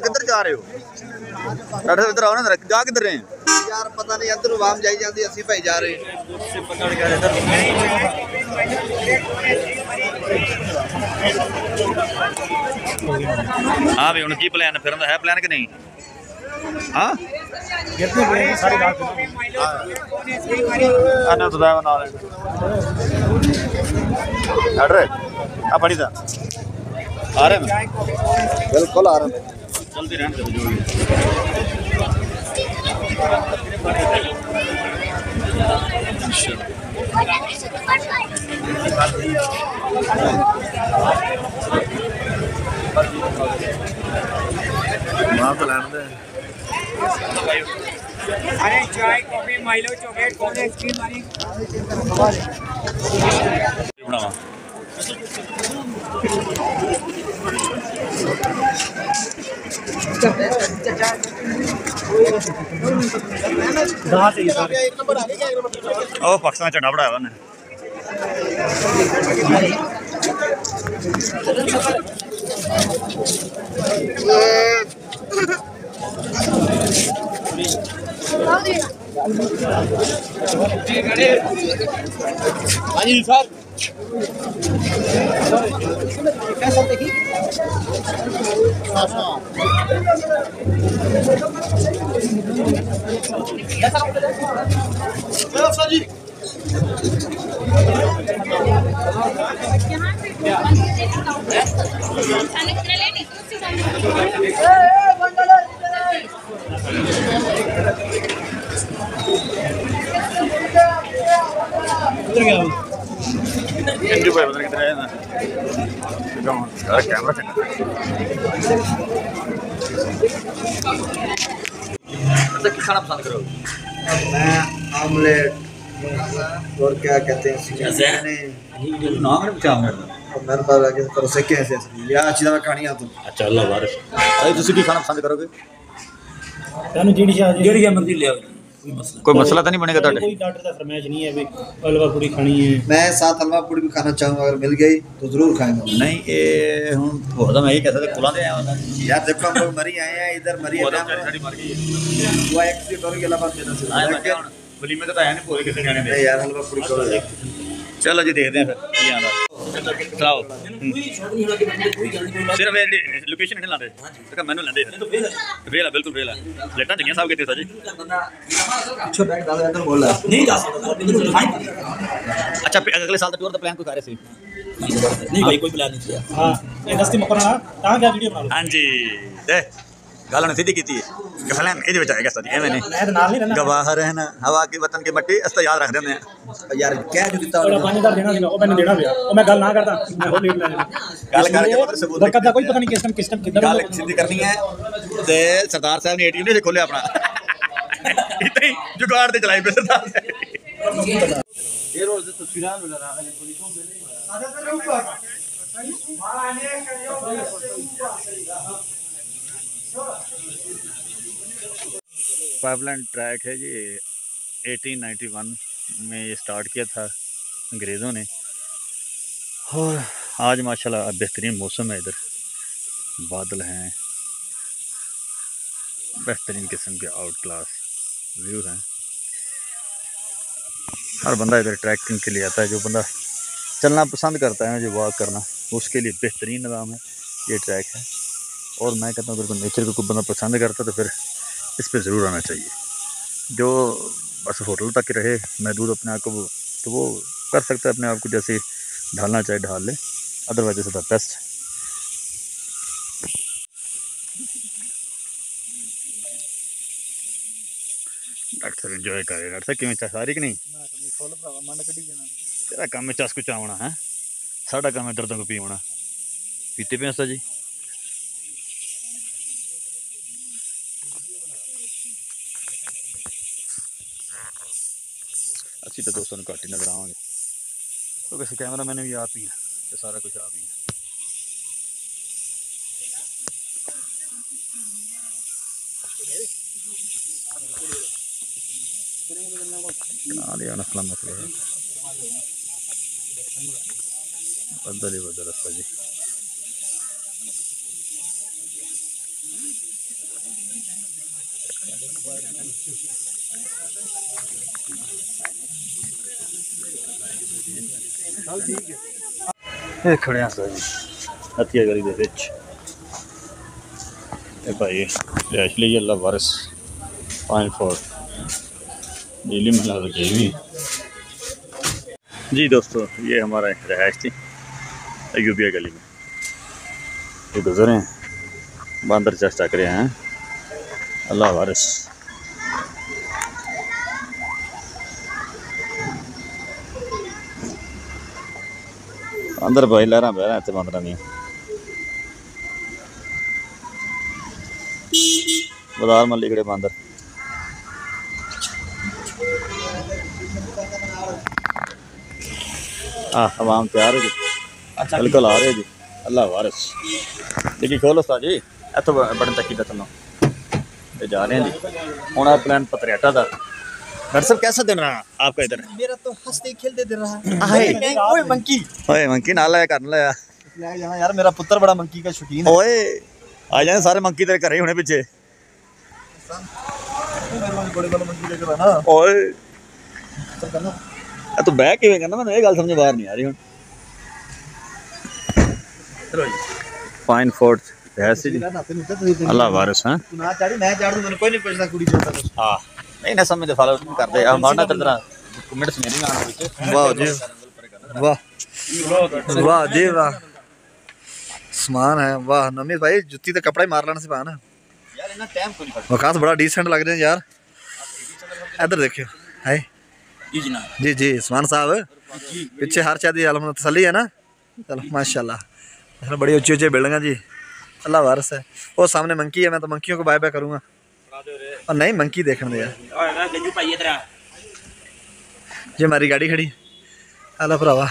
किधर जा रहे हो? इधर आओ ना, जा किधर रहे हैं यार? पता नहीं, अंदर आवाम जाई जाती, असि भाई जा रहे हाँ भी हूँ की प्लान फिर है प्लान कि नहीं? हाँ बड़ी था आ रहे हैं, बिल्कुल आ रहे हैं। जल्दी रहने दो वहाँ तो लाने दे। अरे चाय कॉफी माइलो चॉकलेट कौन आइसक्रीम वाली बनावा ओ पाकिस्तान झंडा बढ़ाया उन्हें। अनिल सर खाना पसंद करो? मैं आमलेट और क्या कहते हैं मेरे पास कैसे या अच्छी तरह खानी तुम। अच्छा अल्लाह बारिश तुम की खाना पसंद करोगे? मर्जी ले कोई मसला तो नहीं बनेगा? कोई डॉक्टर का फरमाइश नहीं है भी हलवा पूड़ी खानी है। मैं साथ हलवा पूड़ी भी खाना चाहूँगा, अगर मिल गई तो जरूर खाएंगा। नहीं ये हूँ तो मैं यही कहता था खुला दे यार देखो हम लोग मरी आए हैं, इधर मरी है वो एक्सीडेंट होने के अलावा वलीमे तो है नहीं पूरे कितने जाने नहीं यार हलवा पूड़ी करो। चलो जी देखते हैं फिर की आंदा चलाओ सिर्फ लोकेशन नहीं लाते तो मैनू लेंदे वेला बिल्कुल वेला लेटा जगिया साहब कहते जी अच्छा बैग डाल अंदर बोल रहा नहीं जा सकता। अच्छा अगले साल का टूर का प्लान कोई कर रहे थे? नहीं भाई कोई प्लान नहीं किया। हां ये दस्ती मकरना कहां क्या वीडियो बना लो। हां जी दे गाल ने सीधी की थी कि फलान ए विच आएगा सदी मैंने मैं तो नाल नहीं रहना गवाह रहना हवा की वतन की मट्टी अस तो याद रख देंगे यार क्या जो दिता और 5000 देना सीगा, वो मैंने देना पिया, वो मैं गल ना करता, मैं हो लीड लेने गल करके पता सबूत बरकत का कोई पता नहीं किस टाइम किधर गल सीधी करनी है। ते सरदार साहब ने एटीएम नहीं खोले अपना इतने ही जुगाड़ ते चलाई पे सरदार साहब ये रोज तस्वीरां मिल रहा है पुलिसों से पाइपलाइन ट्रैक है जी 1891 में ये स्टार्ट किया था अंग्रेज़ों ने और आज माशाल्लाह बेहतरीन मौसम है, इधर बादल हैं, बेहतरीन किस्म के आउट क्लास व्यू हैं। हर बंदा इधर ट्रैकिंग के लिए आता है, जो बंदा चलना पसंद करता है, जो वॉक करना, उसके लिए बेहतरीन निज़ाम है ये ट्रैक है। और मैं कहता हूँ अगर कोई नेचर को कोई बंदा पसंद करता तो फिर इस पर ज़रूर आना चाहिए। जो बस होटल तक रहे महदूद अपने आप को तो वो कर सकता है अपने आप को, जैसे ढालना चाहे ढाल ले, otherwise is the best. Doctor साहब एंजॉय कर रहे, डॉक्टर साहब किवें चा सारी कि नहीं? तेरा काम है चस कुछ आना है, साडा काम है दर्दों को पीवना, पीते पे जी। अच्छी तो दोस्तों घट ही नजर आवांगे क्योंकि कैमरा मैंने भी आप ही हैं तो सारा कुछ आप ही हैं। नस्ल मसले बदल ही बदल रास्ता जी। ये खड़े हैं सर जी हथिया गली दे विच भाई रिहायश ली अल्लाह वारिस पाइन फोर्ट दिल्ली में लगा भी। जी दोस्तों ये हमारा रिहायश थी अयूबिया गली में। ये गुजरे हैं बंदर चेष्टा करे हैं अल्लाह वारिस। अंदर भाई लहरा बह रहा है बंदर नहीं बाजार मल्ली खड़े बंदर। हाँ आवाम तैयार है जी। अच्छा बिल्कुल आ रहे जी अल्लाह वारिस देखिए खोलो सा जी इतो बड़न तक चलो जा रहे हैं जी हूँ प्लान पतरियाटा का। डॉक्टर साहब कैसा दिन रहा आपका इधर? मेरा तो हंसते खेलते दिन रहा। ओए मंकी ना लाया कर लाया जाना यार, मेरा पुत्र बड़ा मंकी का शौकीन है। ओए आ जाए सारे मंकी तेरे घरे होने पीछे। ओए तू बह किवें करना मैं गल समझ बाहर नहीं आ रही हूँ। फाइन फोर्ट है सी जी अल्लाह वारिस हैं। ना चाड़ी मैं चाड़ दूं, मैंने कोई नहीं पूछता कुड़ी चलता कुछ। हां नहीं ना समझ फॉलो कर दे हम मारना तेरे तरह कमेंट्स मेरी ना आने पीछे। वाह जी वाह वाह जी वाह समान है वाह नमी भाई जुत्ती तो कपड़ा ही मार लेने से पा ना यार इतना टाइम कोई नहीं पड़ता। खास बड़ा डिसेंट लग रहे हैं यार। इधर देखियो है जी जनाब जी जी उस्मान साहब पीछे हर चीज की अलहमद तसल्ली है ना। चलो माशाल्लाह बड़ी ऊंची ऊंची बिल्डिंग जी अल्लाह वारिस है। वो सामने मंकी है मैं तो मंकियों को बाय बाय करूँगा और नहीं मंकी देखने दे यार। ये हमारी गाड़ी खड़ी अल्लाह भरावा